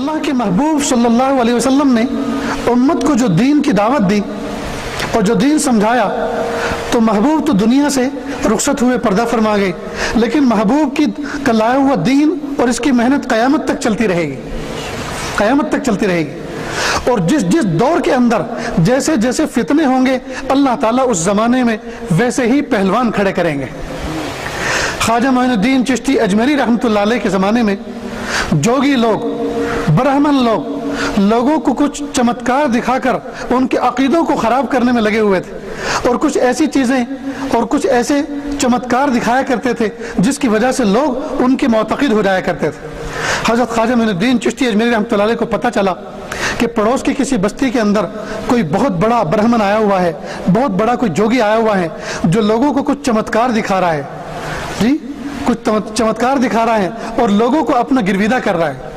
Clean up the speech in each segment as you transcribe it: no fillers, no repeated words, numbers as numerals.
اللہ کے محبوب صلی اللہ علیہ وسلم نے امت کو جو دین کی دعوت دی اور جو دین سمجھایا، تو محبوب تو دنیا سے رخصت ہوئے، پردہ فرما گئے، لیکن محبوب کی لایا ہوا دین اور اس کی محنت قیامت تک چلتی رہے گی، قیامت تک چلتی رہے گی۔ اور جس دور کے اندر جیسے جیسے فتنے ہوں گے، اللہ تعالیٰ اس زمانے میں ویسے ہی پہلوان کھڑے کریں گے۔ خواجہ معین الدین چشتی اجمیری رحمۃ اللہ علیہ کے زمانے میں جوگی لوگ، برہمن لوگ لوگوں کو کچھ چمتکار دکھا کر ان کے عقیدوں کو خراب کرنے میں لگے ہوئے تھے، اور کچھ ایسی چیزیں اور کچھ ایسے چمتکار دکھایا کرتے تھے جس کی وجہ سے لوگ ان کے معتقد ہو جایا کرتے تھے۔ حضرت خواجہ معین الدین چشتی اجمیری رحمۃ اللہ علیہ کو پتہ چلا کہ پڑوس کی کسی بستی کے اندر کوئی بہت بڑا برہمن آیا ہوا ہے، بہت بڑا کوئی جوگی آیا ہوا ہے جو لوگوں کو کچھ چمتکار دکھا رہا ہے، جی کچھ چمتکار دکھا رہا ہے اور لوگوں کو اپنا گرویدہ کر رہا ہے۔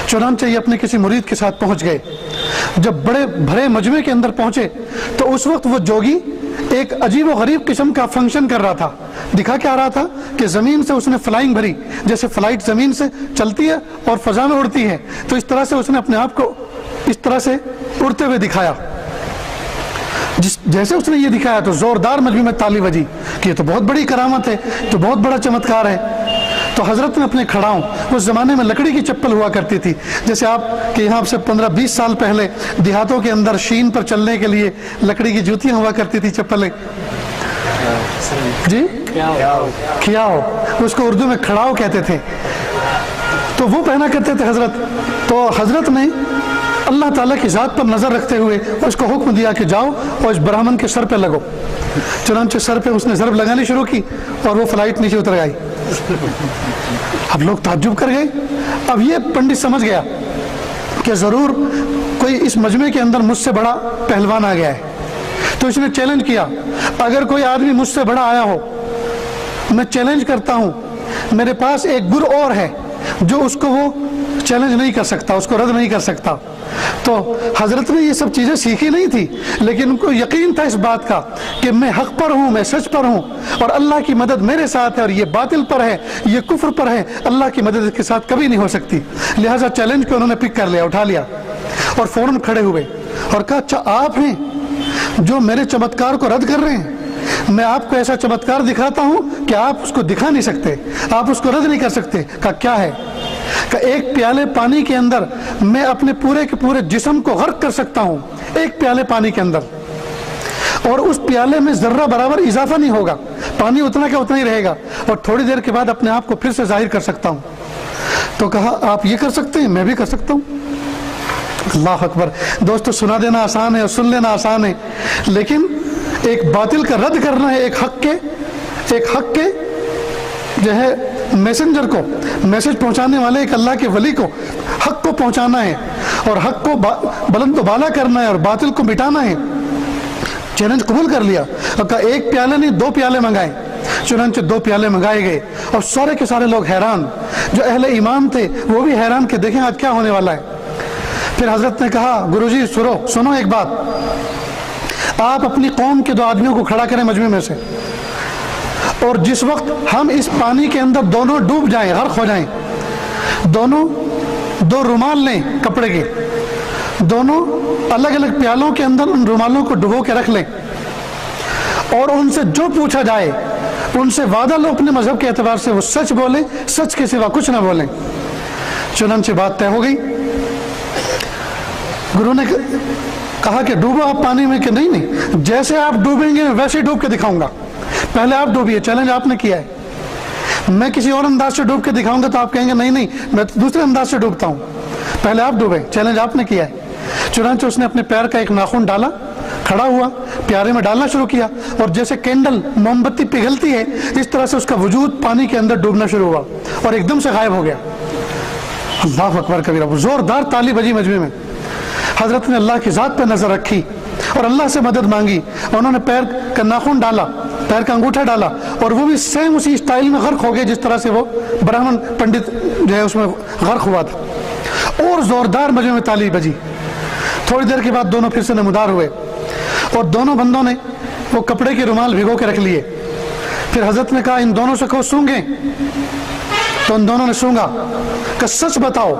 چنانچہ یہ اپنے کسی مرید کے ساتھ پہنچ گئے۔ جب بڑے بھرے مجمع کے اندر پہنچے تو اس وقت وہ جوگی ایک عجیب و غریب قسم کا فنکشن کر رہا تھا۔ دکھا کیا رہا تھا کہ زمین سے اس نے فلائنگ بھری، جیسے فلائٹ زمین سے چلتی ہے اور فضا میں اڑتی ہے، تو اس طرح سے اس نے اپنے آپ کو اس طرح سے اڑتے ہوئے دکھایا۔ جیسے اس نے یہ دکھایا تو زوردار مجمع میں تالی بجی کہ یہ تو بہت بڑی کرامت ہے، تو بہت بڑا چمتکار ہے۔ تو حضرت نے اپنے کھڑاؤں، اس زمانے میں لکڑی کی چپل ہوا کرتی تھی، جیسے آپ کے یہاں سے 15-20 سال پہلے دیہاتوں کے اندر شین پر چلنے کے لیے لکڑی کی جوتیاں ہوا کرتی تھی، چپلیں، جی کھیاؤ، اس کو اردو میں کھڑاؤ کہتے تھے، تو وہ پہنا کرتے تھے حضرت۔ تو حضرت نے اللہ تعالیٰ کی ذات پر نظر رکھتے ہوئے اس کو حکم دیا کہ جاؤ اور اس برہمن کے سر پہ لگو۔ چنانچہ سر پہ اس نے ضرب لگانی شروع کی اور وہ فلائٹ نیچے اتر گئی۔ اب لوگ تعجب کر گئے۔ اب یہ پنڈت سمجھ گیا کہ ضرور کوئی اس مجمع کے اندر مجھ سے بڑا پہلوان آ گیا ہے، تو اس نے چیلنج کیا، اگر کوئی آدمی مجھ سے بڑا آیا ہو، میں چیلنج کرتا ہوں، میرے پاس ایک گر اور ہے جو اس کو وہ چیلنج نہیں کر سکتا، اس کو رد نہیں کر سکتا۔ تو حضرت نے یہ سب چیزیں سیکھی نہیں تھی، لیکن ان کو یقین تھا اس بات کا کہ میں حق پر ہوں، میں سچ پر ہوں، اور اللہ کی مدد میرے ساتھ ہے، اور یہ باطل پر ہے، یہ کفر پر ہے، اللہ کی مدد اس کے ساتھ کبھی نہیں ہو سکتی۔ لہٰذا چیلنج کو انہوں نے پک کر لیا، اٹھا لیا، اور فوراً کھڑے ہوئے اور کہا اچھا آپ ہیں جو میرے چمتکار کو رد کر رہے ہیں؟ میں آپ کو ایسا چمتکار دکھاتا ہوں کہ آپ اس کو دکھا نہیں سکتے، آپ اس کو رد نہیں کر سکتے۔ کہا کیا ہے؟ کہ ایک پیالے پانی کے اندر میں اپنے پورے کے پورے جسم کو غرق کر سکتا ہوں، ایک پیالے پانی کے اندر، اور اس پیالے میں ذرہ برابر اضافہ نہیں ہوگا، پانی اتنا کہ اتنا ہی رہے گا، اور تھوڑی دیر کے بعد اپنے آپ کو پھر سے ظاہر کر سکتا ہوں۔ تو کہا آپ یہ کر سکتے ہیں، میں بھی کر سکتا ہوں۔ اللہ اکبر۔ دوستو، سنا دینا آسان ہے اور سن لینا آسان ہے، لیکن ایک باطل کا رد کرنا ہے، ایک حق کے جو ہے میسنجر کو، میسج پہنچانے والے ایک اللہ کے ولی کو حق کو پہنچانا ہے، اور حق کو بلند و بالا کرنا ہے، اور باطل کو مٹانا ہے۔ چیلنج قبول کر لیا اور کہا ایک پیالے نہیں 2 پیالے منگائے۔ چنانچہ 2 پیالے منگائے گئے، اور سارے کے سارے لوگ حیران، جو اہل ایمان تھے وہ بھی حیران کہ دیکھیں آج کیا ہونے والا ہے۔ پھر حضرت نے کہا گروجی سنو ایک بات، آپ اپنی قوم کے 2 آدمیوں کو کھڑا کریں مجمع میں سے، اور جس وقت ہم اس پانی کے اندر دونوں ڈوب جائیں، غرق ہو جائیں، دونوں 2 رومال لیں کپڑے کے، دونوں الگ الگ پیالوں کے اندر ان رومالوں کو ڈبو کے رکھ لیں، اور ان سے جو پوچھا جائے ان سے وعدہ لو اپنے مذہب کے اعتبار سے وہ سچ بولیں، سچ کے سوا کچھ نہ بولیں۔ چنانچہ بات طے ہو گئی۔ گرو نے کہا کہ ڈوبو آپ پانی میں، کہ نہیں، جیسے آپ ڈوبیں گے ویسے ڈوب کے دکھاؤں گا، پہلے آپ ڈوبیے، چیلنج آپ نے کیا ہے، میں کسی اور انداز سے ڈوب کے دکھاؤں گا تو آپ کہیں گے نہیں میں دوسرے انداز سے ڈوبتا ہوں، پہلے آپ ڈوبے، چیلنج آپ نے کیا ہے۔ چنانچہ اس نے اپنے پیر کا ایک ناخن ڈالا، کھڑا ہوا، پیارے میں ڈالنا شروع کیا، اور جیسے کینڈل موم بتی پگھلتی ہے اس طرح سے اس کا وجود پانی کے اندر ڈوبنا شروع ہوا اور ایک دم سے غائب ہو گیا۔ اللہ اکبر کبیرہ۔ زوردار تالی بجی مجمع میں۔ حضرت نے اللہ کی ذات پہ نظر رکھی اور اللہ سے مدد مانگی، انہوں نے پیر کا ناخن ڈالا، پیر کا انگوٹھا ڈالا، اور وہ بھی سیم اسی اسٹائل میں غرق ہو گئے جس طرح سے وہ برہمن پنڈت جو ہے اس میں غرق ہوا تھا، اور زوردار مجمع میں تالی بجی۔ تھوڑی دیر کے بعد دونوں پھر سے نمودار ہوئے، اور دونوں بندوں نے وہ کپڑے کے رومال بھگو کے رکھ لیے۔ پھر حضرت نے کہا ان دونوں سے کہو سونگیں، تو تو ان دونوں نے سونگا کہ سچ بتاؤ،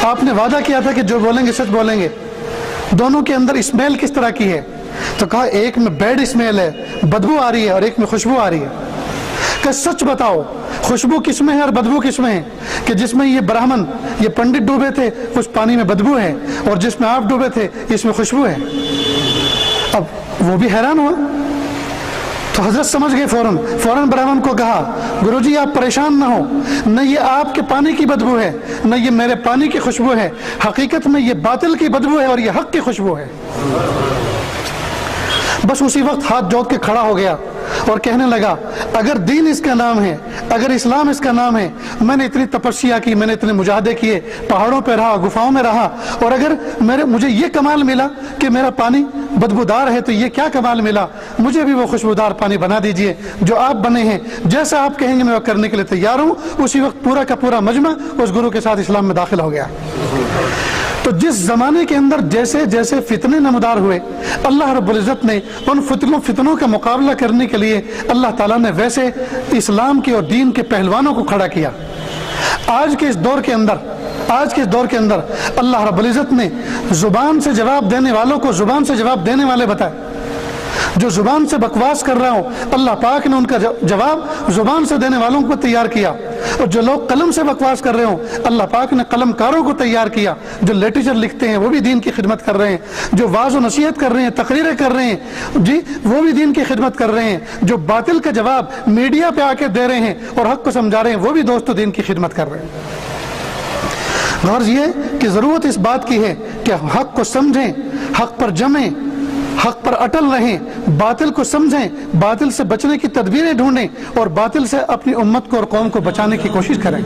آپ نے وعدہ کیا تھا کہ جو بولیں گے سچ بولیں گے، دونوں کے اندر اسمیل کس طرح کی ہے؟ تو کہا ایک میں بیڈ اسمیل ہے، بدبو آ رہی ہے، اور ایک میں خوشبو آ رہی ہے۔ کہ سچ بتاؤ خوشبو کس میں ہے اور بدبو کس میں ہے؟ کہ جس میں یہ برہمن، یہ پنڈت ڈوبے تھے اس پانی میں بدبو ہے، اور جس میں آپ ڈوبے تھے اس میں خوشبو ہے۔ اب وہ بھی حیران ہوا، تو حضرت سمجھ گئے، فوراً برہمن کو کہا گرو جی آپ پریشان نہ ہو، نہ یہ آپ کے پانی کی بدبو ہے نہ یہ میرے پانی کی خوشبو ہے، حقیقت میں یہ باطل کی بدبو ہے اور یہ حق کی خوشبو ہے۔ بس اسی وقت ہاتھ جوڑ کے کھڑا ہو گیا اور کہنے لگا اگر دین اس کا نام ہے، اگر اسلام اس کا نام ہے، میں نے اتنی تپسیا کی، میں نے اتنے مجاہدے کیے، پہاڑوں پہ رہا، گفاؤں میں رہا، اور اگر مجھے یہ کمال ملا کہ میرا پانی بدبودار ہے تو یہ کیا کمال ملا، مجھے بھی وہ خوشبودار پانی بنا دیجئے جو آپ بنے ہیں، جیسا آپ کہیں گے میں وہ کرنے کے لیے تیار ہوں۔ اسی وقت پورا کا پورا مجمع اس گرو کے ساتھ اسلام میں داخل ہو گیا۔ تو جس زمانے کے اندر جیسے جیسے فتنے نمودار ہوئے، اللہ رب العزت نے ان فتنوں کا مقابلہ کرنے کے لیے اللہ تعالیٰ نے ویسے اسلام کے اور دین کے پہلوانوں کو کھڑا کیا۔ آج کے اس دور کے اندر اللہ رب العزت نے زبان سے جواب دینے والوں کو زبان سے جواب دینے والے بتائے۔ جو زبان سے بکواس کر رہا ہوں، اللہ پاک نے ان کا جواب زبان سے دینے والوں کو تیار کیا، اور جو لوگ قلم سے بکواس کر رہے ہوں، اللہ پاک نے قلم کاروں کو تیار کیا، جو لٹریچر لکھتے ہیں وہ بھی دین کی خدمت کر رہے ہیں، جو واعظ و نصیحت کر رہے ہیں، تقریریں کر رہے ہیں جی وہ بھی دین کی خدمت کر رہے ہیں، جو باطل کا جواب میڈیا پہ آ کے دے رہے ہیں اور حق کو سمجھا رہے ہیں وہ بھی دوستو دین کی خدمت کر رہے ہیں۔ غرض یہ کہ ضرورت اس بات کی ہے کہ حق کو سمجھیں، حق پر جمیں، حق پر اٹل رہیں، باطل کو سمجھیں، باطل سے بچنے کی تدبیریں ڈھونڈیں، اور باطل سے اپنی امت کو اور قوم کو بچانے کی کوشش کریں۔